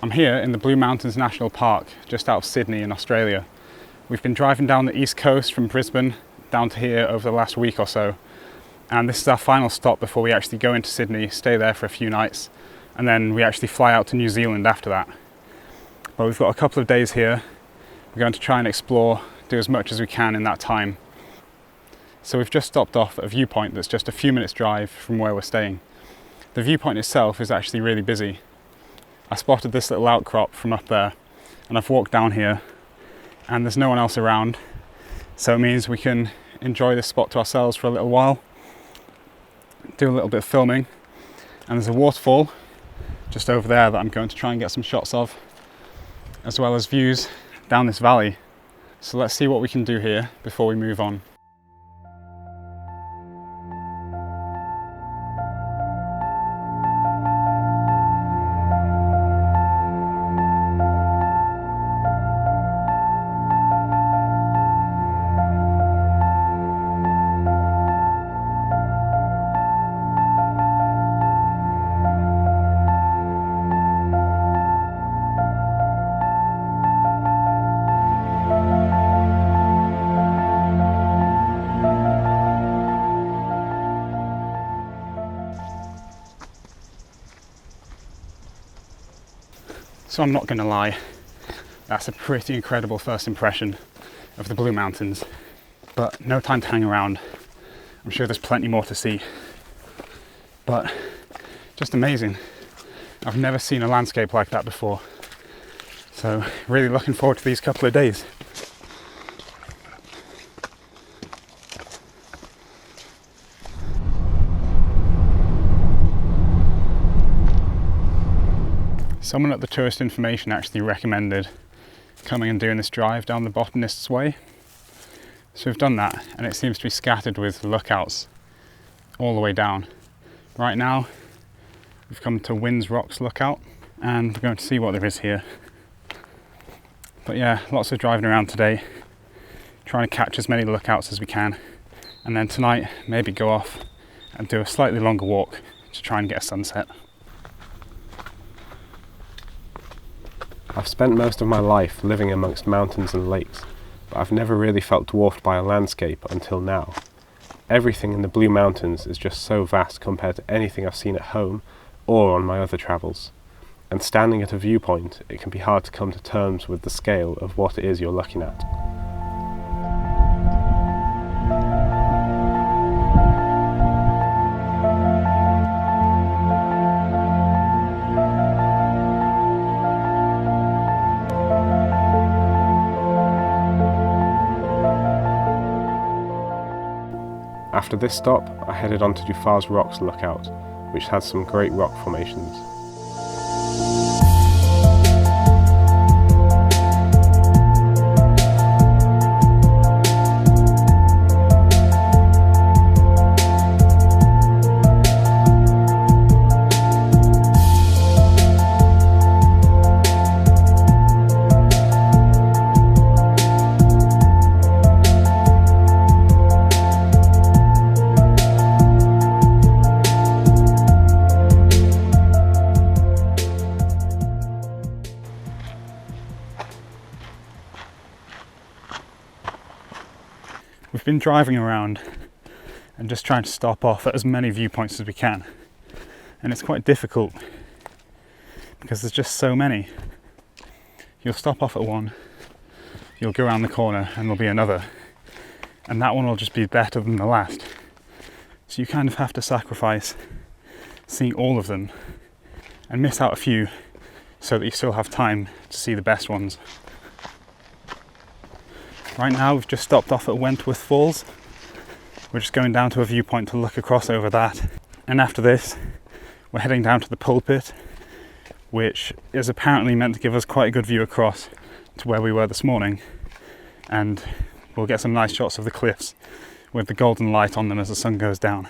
I'm here in the Blue Mountains National Park, just out of Sydney in Australia. We've been driving down the east coast from Brisbane down to here over the last week or so. And this is our final stop before we actually go into Sydney, stay there for a few nights, and then we actually fly out to New Zealand after that. But we've got a couple of days here. We're going to try and explore, do as much as we can in that time. So we've just stopped off at a viewpoint that's just a few minutes drive from where we're staying. The viewpoint itself is actually really busy. I spotted this little outcrop from up there, and I've walked down here and there's no one else around, so it means we can enjoy this spot to ourselves for a little while, do a little bit of filming. And there's a waterfall just over there that I'm going to try and get some shots of, as well as views down this valley. So let's see what we can do here before we move on. So I'm not going to lie, that's a pretty incredible first impression of the Blue Mountains, but no time to hang around. I'm sure there's plenty more to see, but just amazing. I've never seen a landscape like that before, so really looking forward to these couple of days. Someone at the tourist information actually recommended coming and doing this drive down the Botanists Way. So we've done that, and it seems to be scattered with lookouts all the way down. Right now, we've come to Wynnes Rocks lookout, and we're going to see what there is here. But yeah, lots of driving around today, trying to catch as many lookouts as we can, and then tonight maybe go off and do a slightly longer walk to try and get a sunset. I've spent most of my life living amongst mountains and lakes, but I've never really felt dwarfed by a landscape until now. Everything in the Blue Mountains is just so vast compared to anything I've seen at home or on my other travels. And standing at a viewpoint, it can be hard to come to terms with the scale of what it is you're looking at. After this stop, I headed on to do Faurs Rocks lookout, which has some great rock formations. We've been driving around and just trying to stop off at as many viewpoints as we can, and it's quite difficult because there's just so many. You'll stop off at one, you'll go around the corner and there'll be another, and that one will just be better than the last. So you kind of have to sacrifice seeing all of them and miss out a few so that you still have time to see the best ones. Right now we've just stopped off at Wentworth Falls. We're just going down to a viewpoint to look across over that. And after this, we're heading down to the Pulpit, which is apparently meant to give us quite a good view across to where we were this morning. And we'll get some nice shots of the cliffs with the golden light on them as the sun goes down.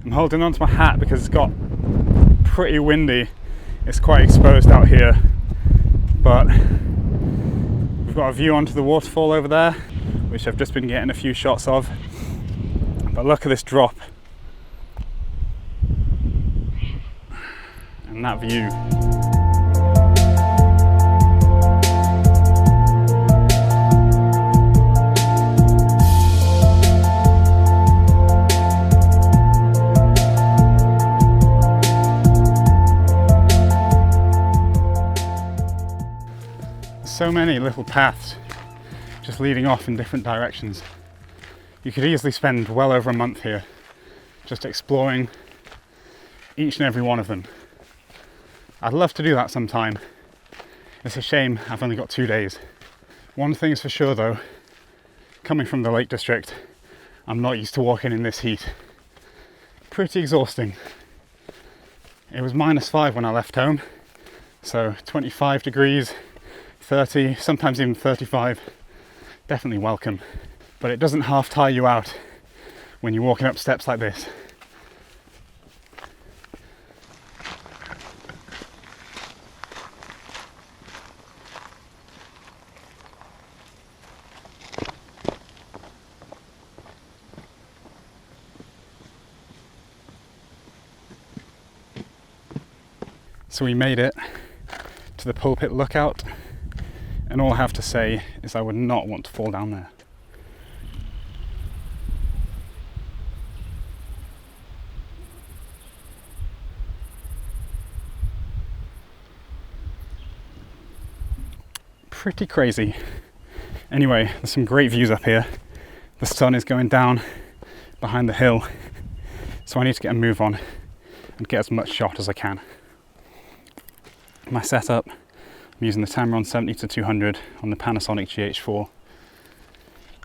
I'm holding onto my hat because it's got pretty windy. It's quite exposed out here, but we've got a view onto the waterfall over there, which I've just been getting a few shots of. But look at this drop and that view. So many little paths just leading off in different directions. You could easily spend well over a month here just exploring each and every one of them. I'd love to do that sometime. It's a shame I've only got 2 days. One thing's for sure though, coming from the Lake District, I'm not used to walking in this heat. Pretty exhausting. It was -5 when I left home, so 25 degrees, 30, sometimes even 35, definitely welcome. But it doesn't half tire you out when you're walking up steps like this. So we made it to the Pulpit Lookout, and all I have to say is I would not want to fall down there. Pretty crazy. Anyway, there's some great views up here. The sun is going down behind the hill, so I need to get a move on and get as much shot as I can. My setup, I'm using the Tamron 70-200 on the Panasonic GH4,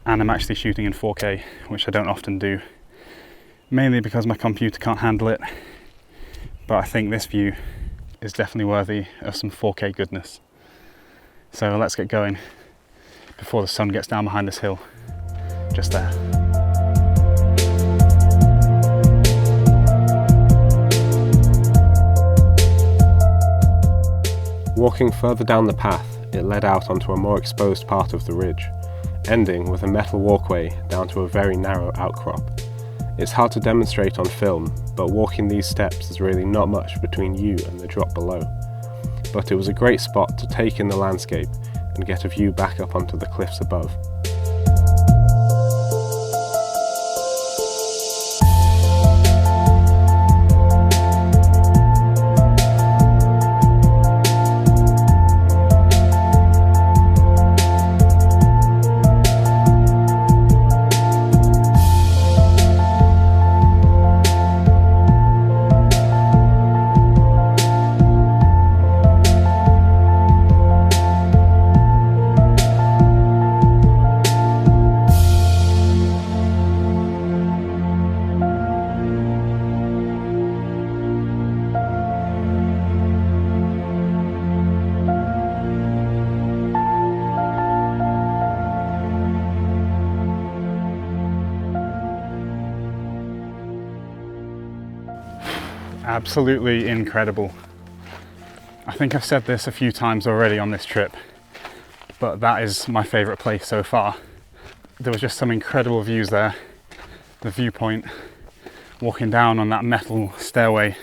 and I'm actually shooting in 4K, which I don't often do, mainly because my computer can't handle it, but I think this view is definitely worthy of some 4K goodness. So let's get going before the sun gets down behind this hill, just there. Walking further down the path, it led out onto a more exposed part of the ridge, ending with a metal walkway down to a very narrow outcrop. It's hard to demonstrate on film, but walking these steps is really not much between you and the drop below. But it was a great spot to take in the landscape and get a view back up onto the cliffs above. Absolutely incredible. I think I've said this a few times already on this trip, but that is my favourite place so far. There was just some incredible views there. The viewpoint, walking down on that metal stairway.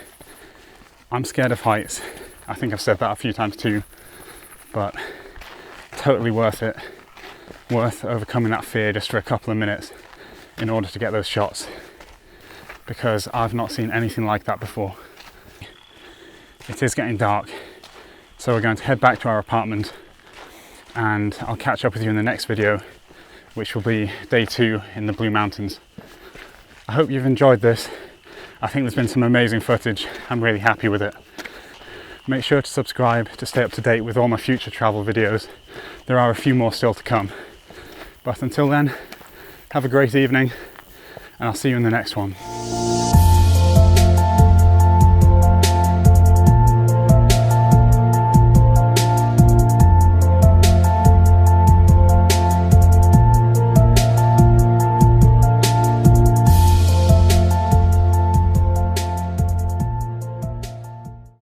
I'm scared of heights. I think I've said that a few times too, but totally worth it. Worth overcoming that fear just for a couple of minutes in order to get those shots, because I've not seen anything like that before. It is getting dark, so we're going to head back to our apartment, and I'll catch up with you in the next video, which will be day 2 in the Blue Mountains. I hope you've enjoyed this. I think there's been some amazing footage. I'm really happy with it. Make sure to subscribe to stay up to date with all my future travel videos. There are a few more still to come. But until then, have a great evening, and I'll see you in the next one.